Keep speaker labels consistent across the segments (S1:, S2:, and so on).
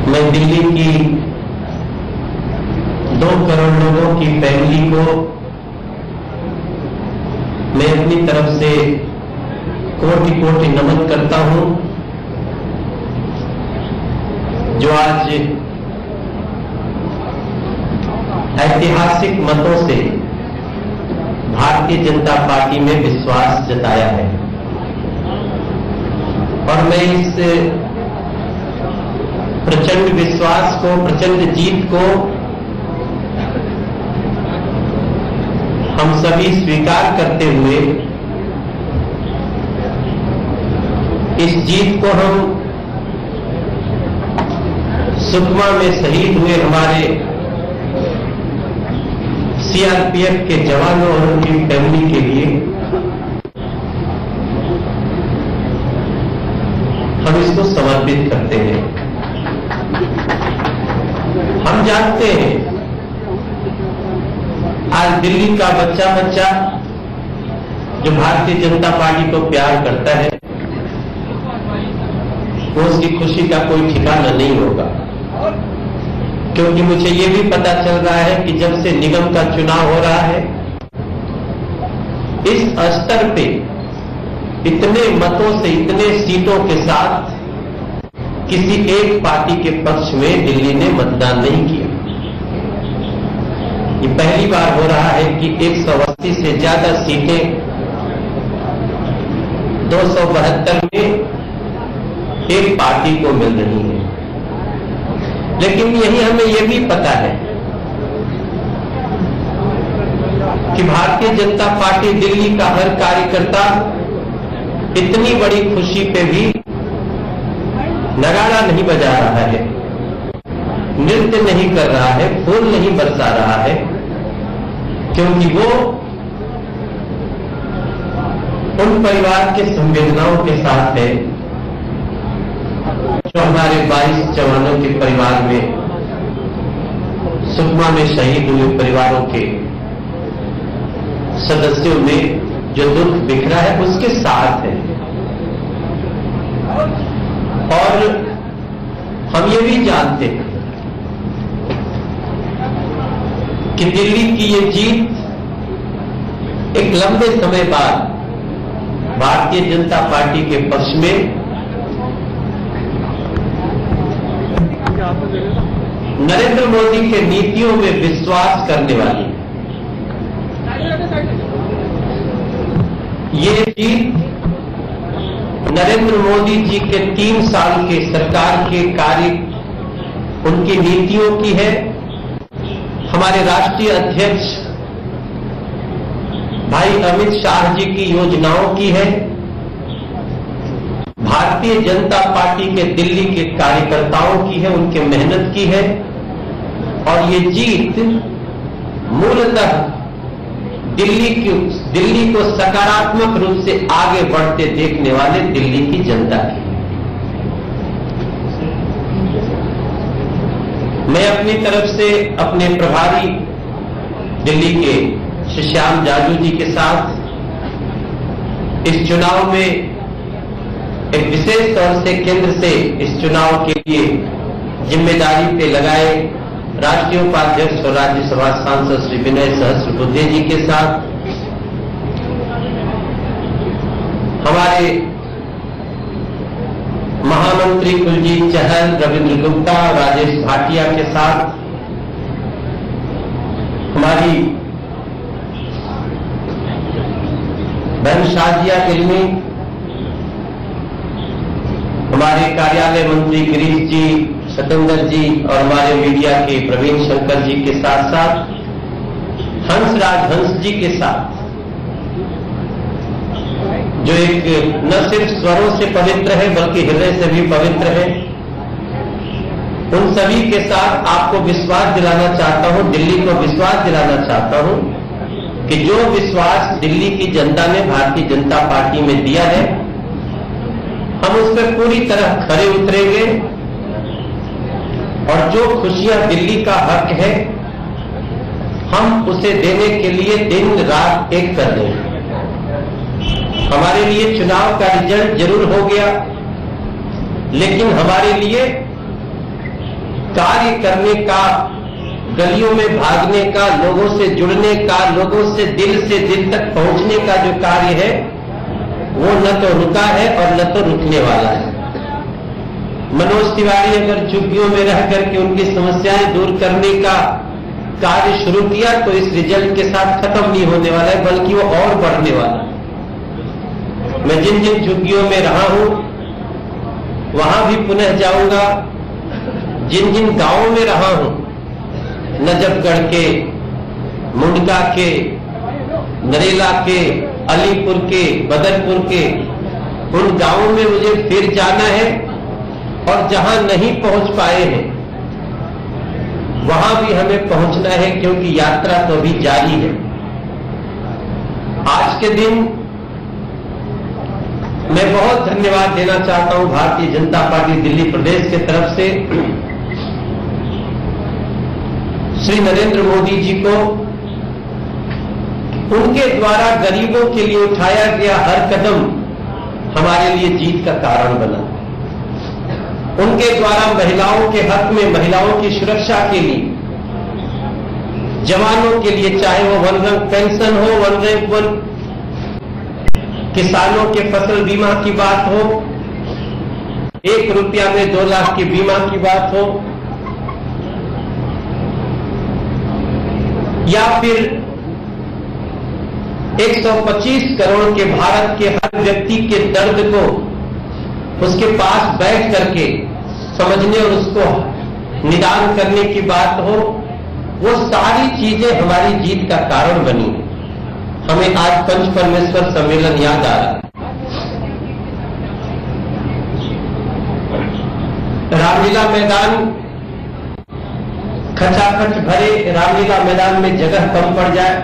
S1: मैं दिल्ली की 2 करोड़ लोगों की फैमिली को मैं अपनी तरफ से कोटि कोटि नमन करता हूं, जो आज ऐतिहासिक मतों से भारतीय जनता पार्टी में विश्वास जताया है। और मैं इस प्रचंड विश्वास को, प्रचंड जीत को हम सभी स्वीकार करते हुए इस जीत को हम सुकमा में शहीद हुए हमारे सीआरपीएफ के जवानों और उनकी फैमिली के लिए हम इसको समर्पित करते हैं। हम जानते हैं आज दिल्ली का बच्चा बच्चा जो भारतीय जनता पार्टी को प्यार करता है वो उसकी खुशी का कोई ठिकाना नहीं होगा, क्योंकि मुझे ये भी पता चल रहा है कि जब से निगम का चुनाव हो रहा है इस स्तर पे इतने मतों से, इतने सीटों के साथ किसी एक पार्टी के पक्ष में दिल्ली ने मतदान नहीं किया। ये पहली बार हो रहा है कि 180 से ज्यादा सीटें 272 में एक पार्टी को मिल रही है। लेकिन यही हमें यह भी पता है कि भारतीय जनता पार्टी दिल्ली का हर कार्यकर्ता इतनी बड़ी खुशी पे भी नगाड़ा नहीं बजा रहा है, नृत्य नहीं कर रहा है, फूल नहीं बरसा रहा है, क्योंकि वो उन परिवार के संवेदनाओं के साथ है जो हमारे 22 जवानों के परिवार में, सुकमा में शहीद हुए परिवारों के सदस्यों में जो दुख बिखरा है उसके साथ है। और हम ये भी जानते हैं कि दिल्ली की ये जीत एक लंबे समय बाद भारतीय जनता पार्टी के पक्ष में नरेंद्र मोदी के नीतियों में विश्वास करने वाली ये जीत नरेंद्र मोदी जी के 3 साल के सरकार के कार्य, उनकी नीतियों की है, हमारे राष्ट्रीय अध्यक्ष भाई अमित शाह जी की योजनाओं की है, भारतीय जनता पार्टी के दिल्ली के कार्यकर्ताओं की है, उनके मेहनत की है। और ये जीत मूलतः दिल्ली को सकारात्मक रूप से आगे बढ़ते देखने वाले दिल्ली की जनता की। मैं अपनी तरफ से अपने प्रभारी दिल्ली के श्री श्याम जाजू जी के साथ इस चुनाव में एक विशेष तौर से केंद्र से इस चुनाव के लिए जिम्मेदारी पे लगाए राष्ट्रीय उपाध्यक्ष और राज्यसभा सांसद श्री विनय सहस्रबुद्धे जी के साथ, हमारे महामंत्री कुलजीत चहल, रविंद्र गुप्ता, राजेश भाटिया के साथ, हमारी बहन शाजिया इल्मी, हमारे कार्यालय मंत्री गिरीश जी, सतेंद्र जी और हमारे मीडिया के प्रवीण शंकर जी के साथ साथ हंसराज हंस जी के साथ, जो एक न सिर्फ स्वरों से पवित्र है बल्कि हृदय से भी पवित्र है, उन सभी के साथ आपको विश्वास दिलाना चाहता हूं, दिल्ली को विश्वास दिलाना चाहता हूं कि जो विश्वास दिल्ली की जनता ने भारतीय जनता पार्टी में दिया है हम उस पर पूरी तरह खरे उतरेंगे और जो खुशियां दिल्ली का हक है हम उसे देने के लिए दिन रात एक कर देंगे। हमारे लिए चुनाव का रिजल्ट जरूर हो गया, लेकिन हमारे लिए कार्य करने का, गलियों में भागने का, लोगों से जुड़ने का, लोगों से दिल तक पहुंचने का जो कार्य है वो न तो रुका है और न तो रुकने वाला है। मनोज तिवारी अगर झुग्गियों में रह करके उनकी समस्याएं दूर करने का कार्य शुरू किया तो इस रिजल्ट के साथ खत्म नहीं होने वाला है, बल्कि वो और बढ़ने वाला है। मैं जिन जिन झुग्गियों में रहा हूं वहां भी पुनः जाऊंगा। जिन जिन गांवों में रहा हूं, नजफगढ़ के, मुंडका के, नरेला के, अलीपुर के, बदरपुर के, उन गांवों में मुझे फिर जाना है और जहां नहीं पहुंच पाए हैं वहां भी हमें पहुंचना है, क्योंकि यात्रा तो अभी जारी है। आज के दिन मैं बहुत धन्यवाद देना चाहता हूं भारतीय जनता पार्टी दिल्ली प्रदेश की तरफ से श्री नरेंद्र मोदी जी को। उनके द्वारा गरीबों के लिए उठाया गया हर कदम हमारे लिए जीत का कारण बना। उनके द्वारा महिलाओं के हक में, महिलाओं की सुरक्षा के लिए, जवानों के लिए, चाहे वो वन रैंक पेंशन हो, वन रैंक वन, किसानों के फसल बीमा की बात हो, 1 रुपया में 2 लाख की बीमा की बात हो, या फिर 125 करोड़ के भारत के हर व्यक्ति के दर्द को उसके पास बैठ करके समझने और उसको निदान करने की बात हो, वो सारी चीजें हमारी जीत का कारण बनी। हमें आज पंच परमेश्वर सम्मेलन याद आ रहा है। रामलीला मैदान खचाखच भरे, रामलीला मैदान में जगह कम पड़ जाए,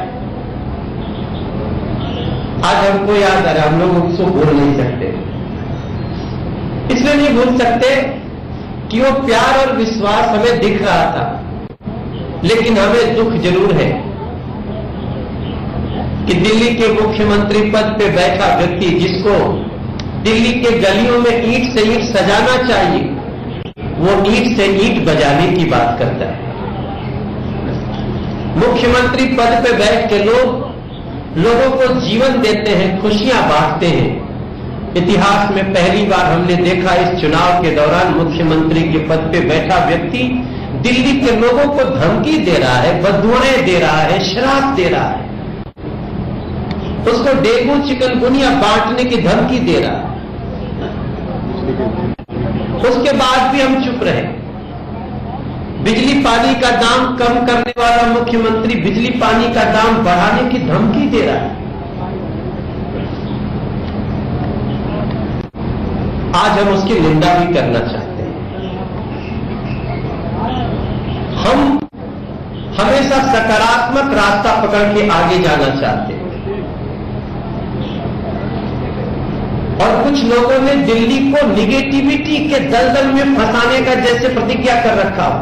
S1: आज हमको याद आ रहा है। हम लोग उसको भूल नहीं सकते। इसलिए नहीं भूल सकते कि वो प्यार और विश्वास हमें दिख रहा था, लेकिन हमें दुख जरूर है कि दिल्ली के मुख्यमंत्री पद पे बैठा व्यक्ति, जिसको दिल्ली के गलियों में ईंट से ईंट सजाना चाहिए, वो ईंट से ईंट बजाने की बात करता है। मुख्यमंत्री पद पे बैठ के लोगों को जीवन देते हैं, खुशियां बांटते हैं। इतिहास में पहली बार हमने देखा इस चुनाव के दौरान मुख्यमंत्री के पद पे बैठा व्यक्ति दिल्ली के लोगों को धमकी दे रहा है, बददुआएं दे रहा है, शराब दे रहा है, उसको डेंगू चिकनगुनिया बांटने की धमकी दे रहा है। उसके बाद भी हम चुप रहे। बिजली पानी का दाम कम करने वाला मुख्यमंत्री बिजली पानी का दाम बढ़ाने की धमकी दे रहा है। आज हम उसकी निंदा भी करना चाहते हैं। हम हमेशा सकारात्मक रास्ता पकड़ के आगे जाना चाहते हैं, और कुछ लोगों ने दिल्ली को निगेटिविटी के दलदल में फंसाने का जैसे प्रतिज्ञा कर रखा हो।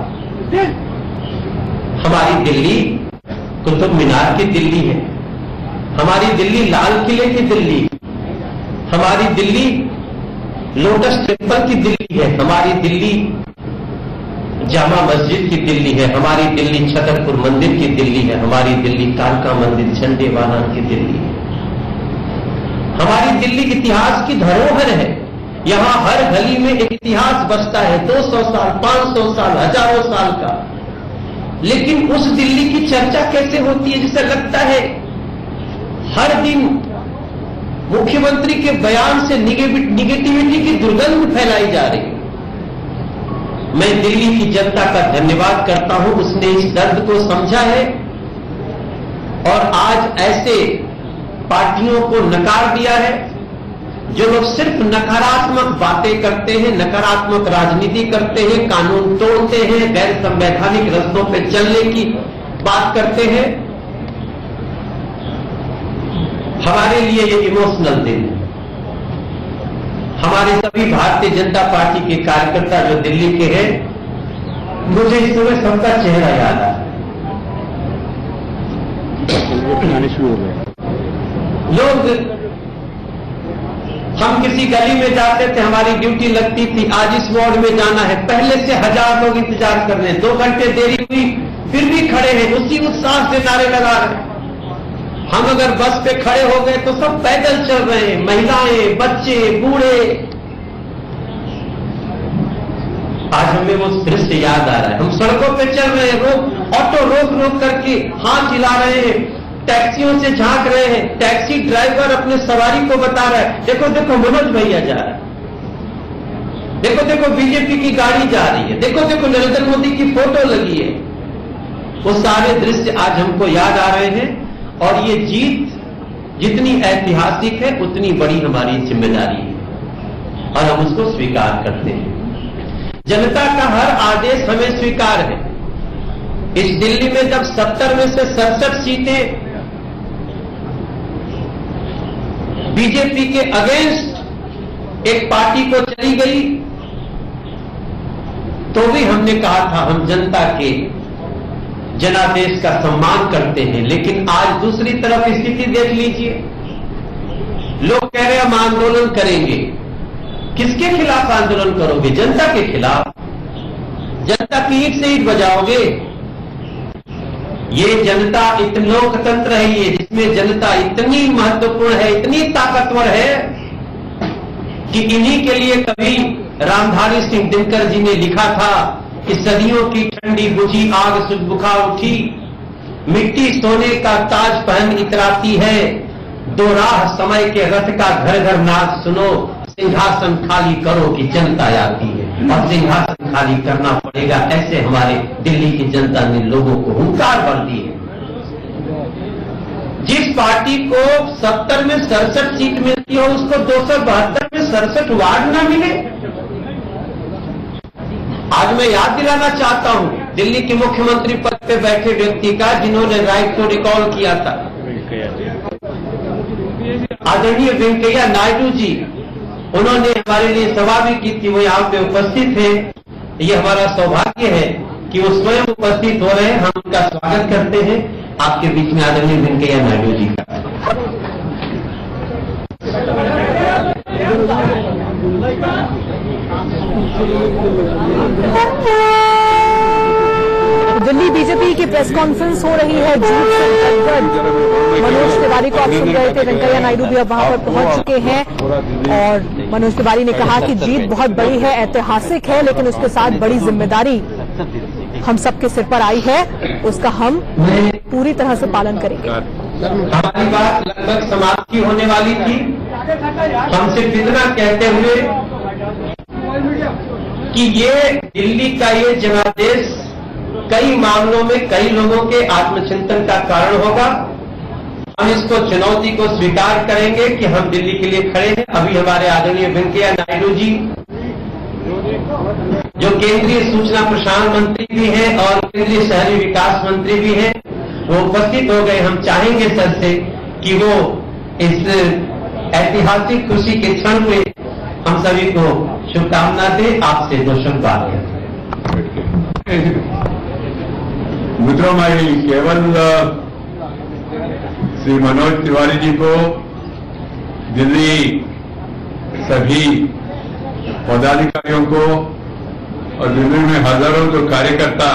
S1: हमारी दिल्ली कुतुब मीनार की दिल्ली है, हमारी दिल्ली लाल किले की दिल्ली, हमारी दिल्ली लोटस टेम्पल की दिल्ली है, हमारी दिल्ली जामा मस्जिद की दिल्ली है, हमारी दिल्ली छतरपुर मंदिर की दिल्ली है, हमारी दिल्ली कालका मंदिर झंडे वाला की दिल्ली है। हमारी दिल्ली इतिहास की धरोहर है। यहां हर गली में एक इतिहास बसता है, 200 साल, 500 साल, हजारों साल का। लेकिन उस दिल्ली की चर्चा कैसे होती है, जिसे लगता है हर दिन मुख्यमंत्री के बयान से निगेटिविटी की दुर्गंध फैलाई जा रही है। मैं दिल्ली की जनता का धन्यवाद करता हूं, उसने इस दर्द को समझा है और आज ऐसे पार्टियों को नकार दिया है जो लोग सिर्फ नकारात्मक बातें करते हैं, नकारात्मक राजनीति करते हैं, कानून तोड़ते हैं, गैर संवैधानिक रास्तों पर चलने की बात करते हैं। हमारे लिए ये इमोशनल दिन है। हमारे सभी भारतीय जनता पार्टी के कार्यकर्ता जो दिल्ली के हैं, मुझे इस समय सबका चेहरा याद आ लोग हम किसी गली में जाते थे, हमारी ड्यूटी लगती थी, आज इस वार्ड में जाना है, पहले से 1000 लोग इंतजार कर रहे हैं, 2 घंटे देरी हुई फिर भी खड़े हैं, उसी उत्साह से नारे लगा रहे हैं। हम अगर बस पे खड़े हो गए तो सब पैदल चल रहे हैं, महिलाएं, बच्चे, बूढ़े। आज हमें वो दृश्य याद आ रहा है। हम सड़कों पे चल रहे हैं, ऑटो रोक रोक करके हाथ हिला रहे हैं, टैक्सियों से झांक रहे हैं, टैक्सी ड्राइवर अपने सवारी को बता रहा है, देखो देखो मनोज भैया जा रहा है, देखो देखो बीजेपी की गाड़ी जा रही है, देखो देखो नरेंद्र मोदी की फोटो लगी है। वो सारे दृश्य आज हमको याद आ रहे हैं। और ये जीत जितनी ऐतिहासिक है उतनी बड़ी हमारी जिम्मेदारी है और हम उसको स्वीकार करते हैं। जनता का हर आदेश हमें स्वीकार है। इस दिल्ली में जब 70 में से 67 सीटें बीजेपी के अगेंस्ट एक पार्टी को चली गई, तो भी हमने कहा था हम जनता के जनादेश का सम्मान करते हैं। लेकिन आज दूसरी तरफ स्थिति देख लीजिए, लोग कह रहे हैं हम आंदोलन करेंगे। किसके खिलाफ आंदोलन करोगे? जनता के खिलाफ। जनता की ईंट से ईंट बजाओगे? ये जनता इतनी लोकतंत्र है, ये जिसमें जनता इतनी महत्वपूर्ण है, इतनी ताकतवर है कि इन्हीं के लिए कभी रामधारी सिंह दिनकर जी ने लिखा था कि सदियों की ठंडी बुझी आग सुबुखा उठी, मिट्टी सोने का ताज पहन इतराती है, दो राह समय के रथ का घर घर नाद सुनो, सिंहासन खाली करो कि जनता आती है। और सिंहासन खाली करना पड़ेगा, ऐसे हमारे दिल्ली की जनता ने लोगों को हुंकार भर दी है। जिस पार्टी को 70 में 67 सीट मिलती हो, उसको 272 में 67 वार्ड ना मिले। आज मैं याद दिलाना चाहता हूं दिल्ली के मुख्यमंत्री पद पे बैठे व्यक्ति का, जिन्होंने राइट टू रिकॉल किया था, आदरणीय वेंकैया नायडू जी। उन्होंने हमारे लिए सभा भी की थी, वो यहाँ पे उपस्थित थे। ये हमारा सौभाग्य है कि वो स्वयं उपस्थित हो रहे हैं। हम उनका स्वागत करते हैं आपके बीच में, आदरणीय वेंकैया नायडू जी का।
S2: दिल्ली बीजेपी की प्रेस कॉन्फ्रेंस हो रही है। जीत से गदगद मनोज तिवारी को आप सुन रहे थे। वेंकैया नायडू भी अब वहां पर पहुंच चुके हैं और मनोज तिवारी ने कहा कि जीत बहुत बड़ी है, ऐतिहासिक है, लेकिन उसके साथ बड़ी जिम्मेदारी हम सबके सिर पर आई है, उसका हम पूरी तरह से पालन करेंगे।
S1: हमारी बात लगभग समाप्ति होने वाली थी। हम सिर्फ इतना कहते हुए कि ये दिल्ली का ये जनादेश कई मामलों में कई लोगों के आत्मचिंतन का कारण होगा। हम इसको चुनौती को स्वीकार करेंगे कि हम दिल्ली के लिए खड़े हैं। अभी हमारे आदरणीय वेंकैया नायडू जी, जो केंद्रीय सूचना प्रसारण मंत्री भी हैं और केंद्रीय शहरी विकास मंत्री भी हैं, वो उपस्थित हो गए। हम चाहेंगे सर से कि वो इस ऐतिहासिक खुशी के क्षण पे हम सभी को शुभकामना दे। आपसे 2 शब्द बात है।
S3: मित्रों, मैं केवल श्री मनोज तिवारी जी को, दिल्ली सभी पदाधिकारियों को और दिल्ली में हजारों जो कार्यकर्ता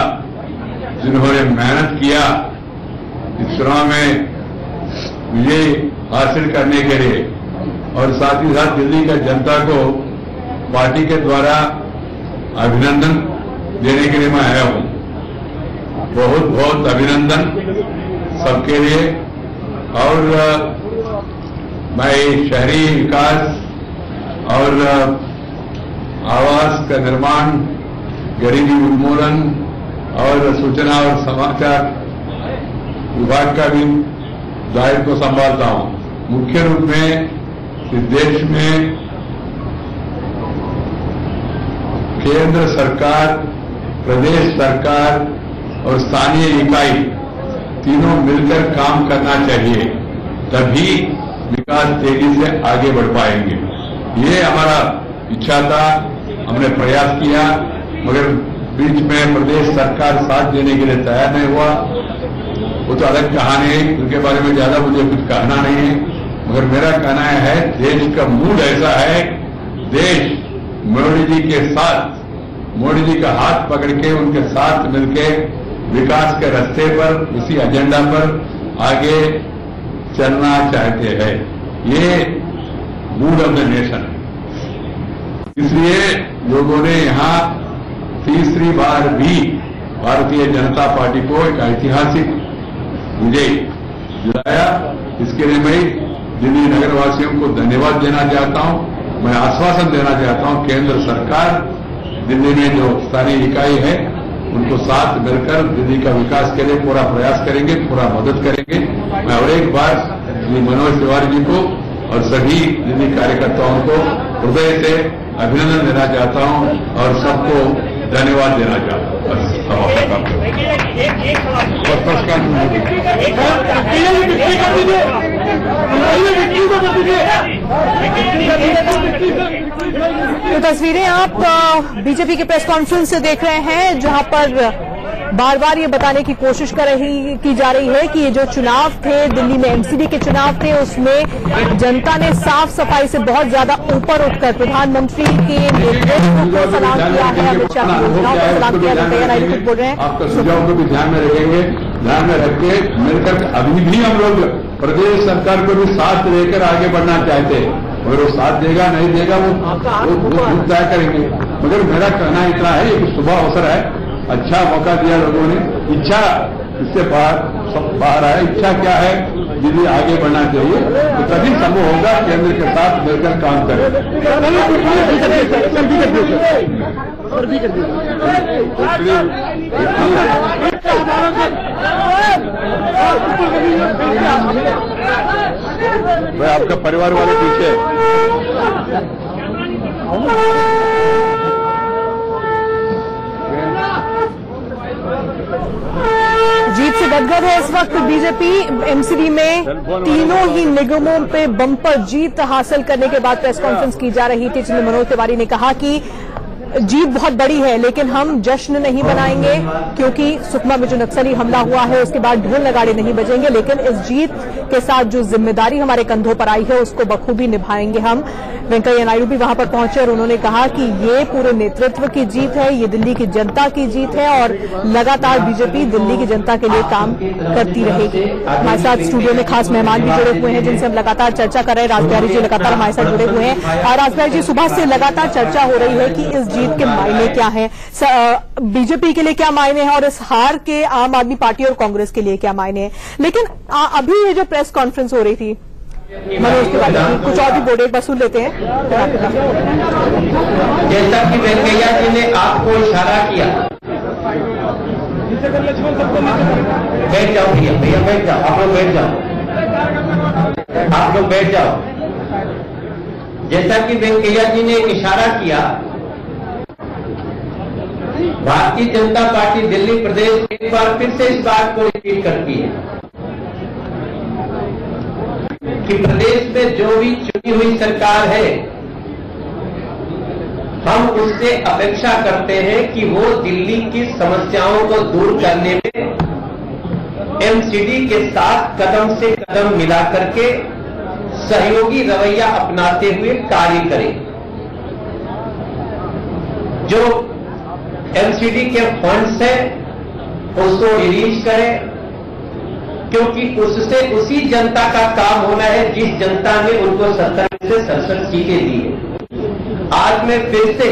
S3: जिन्होंने मेहनत किया इस चुनाव में विजय हासिल करने के लिए, और साथ ही साथ दिल्ली का जनता को पार्टी के द्वारा अभिनंदन देने के लिए मैं आया हूं। बहुत बहुत अभिनंदन सबके लिए। और मैं शहरी विकास और आवास का निर्माण, गरीबी उन्मूलन और सूचना और समाचार विभाग का भी दायित्व को संभालता हूं। मुख्य रूप में इस देश में केंद्र सरकार, प्रदेश सरकार और स्थानीय इकाई तीनों मिलकर काम करना चाहिए, तभी विकास तेजी से आगे बढ़ पाएंगे। ये हमारा इच्छा था, हमने प्रयास किया, मगर बीच में प्रदेश सरकार साथ देने के लिए तैयार नहीं हुआ। वो तो अलग कहानी है, उनके बारे में ज्यादा मुझे कुछ कहना नहीं है। मगर मेरा कहना है देश का मूड ऐसा है, देश मोदी जी के साथ, मोदी जी का हाथ पकड़ के उनके साथ मिलके विकास के रास्ते पर, उसी एजेंडा पर आगे चलना चाहते हैं। ये मूड ऑफ द नेशन है। इसलिए लोगों ने यहां तीसरी बार भी भारतीय जनता पार्टी को एक ऐतिहासिक विजय दिलाया। इसके लिए मैं दिल्ली नगरवासियों को धन्यवाद देना चाहता हूं। मैं आश्वासन देना चाहता हूं केंद्र सरकार दिल्ली में जो स्थानीय इकाई है उनको साथ मिलकर दिल्ली का विकास के लिए पूरा प्रयास करेंगे, पूरा मदद करेंगे। मैं और एक बार श्री मनोज तिवारी जी को और सभी दिल्ली कार्यकर्ताओं को हृदय से अभिनंदन देना चाहता हूं और सबको धन्यवाद देना चाहता हूं। बस अब आपका काम
S2: तो तस्वीरें आप बीजेपी के प्रेस कॉन्फ्रेंस से देख रहे हैं, जहां पर बार बार ये बताने की कोशिश की जा रही है कि ये जो चुनाव थे, दिल्ली में एमसीडी के चुनाव थे, उसमें जनता ने साफ सफाई से बहुत ज्यादा ऊपर उठकर प्रधानमंत्री के नेतृत्व को सलाम किया है, अमित शाह की योजनाओं को सलाम किया। वेंकैया नायडू कुछ बोल रहे हैं,
S3: आपका सुझाव को भी ध्यान में रखेंगे, ध्यान में रख के मिलकर अभी भी हम लोग प्रदेश सरकार को भी साथ लेकर आगे बढ़ना चाहते हैं। अगर वो साथ देगा नहीं देगा वो तय करेंगे। मगर मेरा कहना इतना है, ये शुभ अवसर है, अच्छा मौका दिया लोगों ने। इच्छा इससे बाहर आया, इच्छा क्या है, दिल्ली आगे बढ़ना चाहिए, तो तभी संभव होगा केंद्र के साथ मिलकर काम करें। भाई आपका परिवार वाले पीछे
S2: जीत से गदगद है इस वक्त बीजेपी। एमसीडी में तीनों ही निगमों पे बम्पर जीत हासिल करने के बाद प्रेस कॉन्फ्रेंस की जा रही थी, जिसमें मनोज तिवारी ने कहा कि जीत बहुत बड़ी है, लेकिन हम जश्न नहीं मनाएंगे क्योंकि सुकमा में जो नक्सली हमला हुआ है उसके बाद ढोल नगाड़े नहीं बजेंगे, लेकिन इस जीत के साथ जो जिम्मेदारी हमारे कंधों पर आई है उसको बखूबी निभाएंगे हम। वेंकैया नायडू भी वहां पर पहुंचे और उन्होंने कहा कि ये पूरे नेतृत्व की जीत है, ये दिल्ली की जनता की जीत है और लगातार बीजेपी दिल्ली की जनता के लिए काम करती रहेगी। हमारे साथ स्टूडियो में खास मेहमान भी जुड़े हुए हैं जिनसे हम लगातार चर्चा कर रहे हैं। राजबिहारी जी लगातार हमारे साथ जुड़े हुए हैं और राजबिहारी जी, सुबह से लगातार चर्चा हो रही है कि इस जीत के मायने क्या है, बीजेपी के लिए क्या मायने हैं और इस हार के आम आदमी पार्टी और कांग्रेस के लिए क्या मायने हैं। लेकिन अभी ये जो प्रेस कॉन्फ्रेंस हो रही थी मनोज तिवारी, कुछ और भी बोर्ड एक बार सुन लेते हैं।
S1: जैसा कि वेंकैया जी ने आपको इशारा किया, बैठ जाओ भैया, भैया बैठ जाओ, आप लोग बैठ जाओ, आप लोग बैठ जाओ। जैसा कि वेंकैया जी ने इशारा किया, भारतीय जनता पार्टी दिल्ली प्रदेश एक बार फिर से इस बात को रिपीट करती है कि प्रदेश में जो भी चुनी हुई सरकार है, हम उससे अपेक्षा करते हैं कि वो दिल्ली की समस्याओं को दूर करने में एमसीडी के साथ कदम से कदम मिला करके सहयोगी रवैया अपनाते हुए कार्य करें। जो एमसीडी के फंड्स है उसको रिलीज करें, क्योंकि उससे उसी जनता का काम होना है जिस जनता ने उनको 70 से 67 सीटें दी है। आज मैं फिर से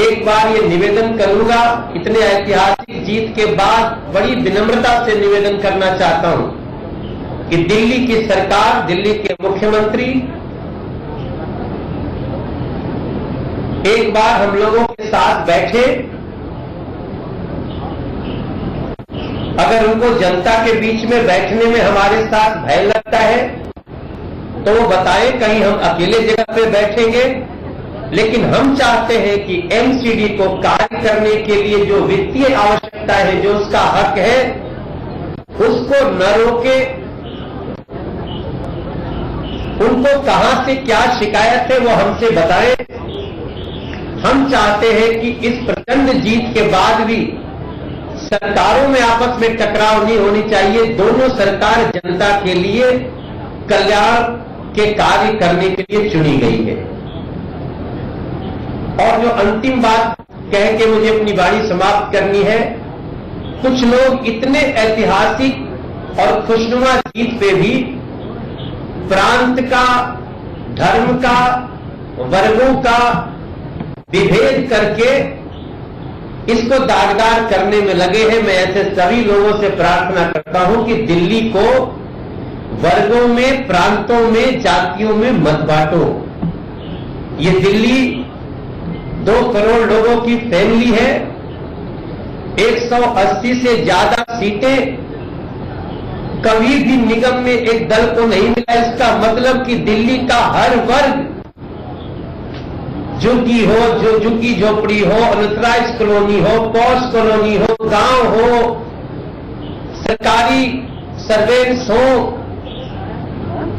S1: एक बार ये निवेदन करूंगा, इतने ऐतिहासिक जीत के बाद बड़ी विनम्रता से निवेदन करना चाहता हूं कि दिल्ली की सरकार, दिल्ली के मुख्यमंत्री एक बार हम लोगों के साथ बैठे। अगर उनको जनता के बीच में बैठने में हमारे साथ भय लगता है तो वो बताएं, कहीं हम अकेले जगह पे बैठेंगे। लेकिन हम चाहते हैं कि एमसीडी को कार्य करने के लिए जो वित्तीय आवश्यकता है, जो उसका हक है, उसको न रोके। उनको कहां से क्या शिकायत है वो हमसे बताएं। हम चाहते हैं कि इस प्रचंड जीत के बाद भी सरकारों में आपस में टकराव नहीं होनी चाहिए। दोनों सरकार जनता के लिए कल्याण के कार्य करने के लिए चुनी गई है। और जो अंतिम बात कह के मुझे अपनी वाणी समाप्त करनी है, कुछ लोग इतने ऐतिहासिक और खुशनुमा जीत पे भी प्रांत का, धर्म का, वर्गों का विभेद करके इसको दागदार करने में लगे हैं। मैं ऐसे सभी लोगों से प्रार्थना करता हूं कि दिल्ली को वर्गों में, प्रांतों में, जातियों में मत बांटो। ये दिल्ली 2 करोड़ लोगों की फैमिली है। 180 से ज्यादा सीटें कभी भी निगम में एक दल को नहीं मिला। इसका मतलब कि दिल्ली का हर वर्ग, झुग्गी हो, जो झुग्गी झोपड़ी हो, अनथराइज कॉलोनी हो, पॉश कॉलोनी हो, गांव हो, सरकारी सर्वेंट्स हो,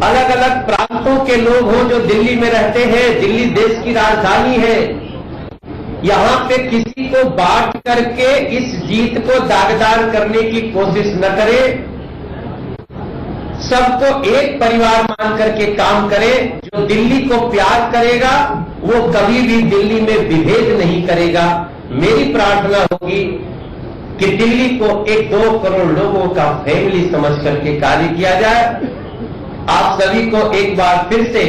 S1: अलग अलग प्रांतों के लोग हो जो दिल्ली में रहते हैं। दिल्ली देश की राजधानी है। यहां पे किसी को बांट करके इस जीत को दागदार करने की कोशिश न करें। सबको एक परिवार मान करके काम करें। जो दिल्ली को प्यार करेगा वो कभी भी दिल्ली में विभेद नहीं करेगा। मेरी प्रार्थना होगी कि दिल्ली को 1-2 करोड़ लोगों का फैमिली समझ करके कार्य किया जाए। आप सभी को एक बार फिर से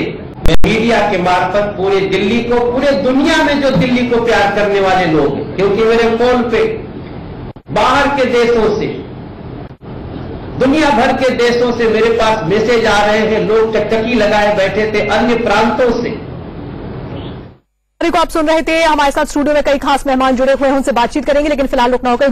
S1: मीडिया के मार्फत पूरे दिल्ली को, पूरे दुनिया में जो दिल्ली को प्यार करने वाले लोग हैं, क्योंकि मेरे फोन पे बाहर के देशों से, दुनिया भर के देशों से मेरे पास मैसेज आ रहे हैं। लोग टकटकी लगाए बैठे थे अन्य प्रांतों से।
S2: को आप सुन रहे थे। हमारे साथ स्टूडियो में कई खास मेहमान जुड़े हुए हैं, उनसे बातचीत करेंगे, लेकिन फिलहाल रुकना होगा।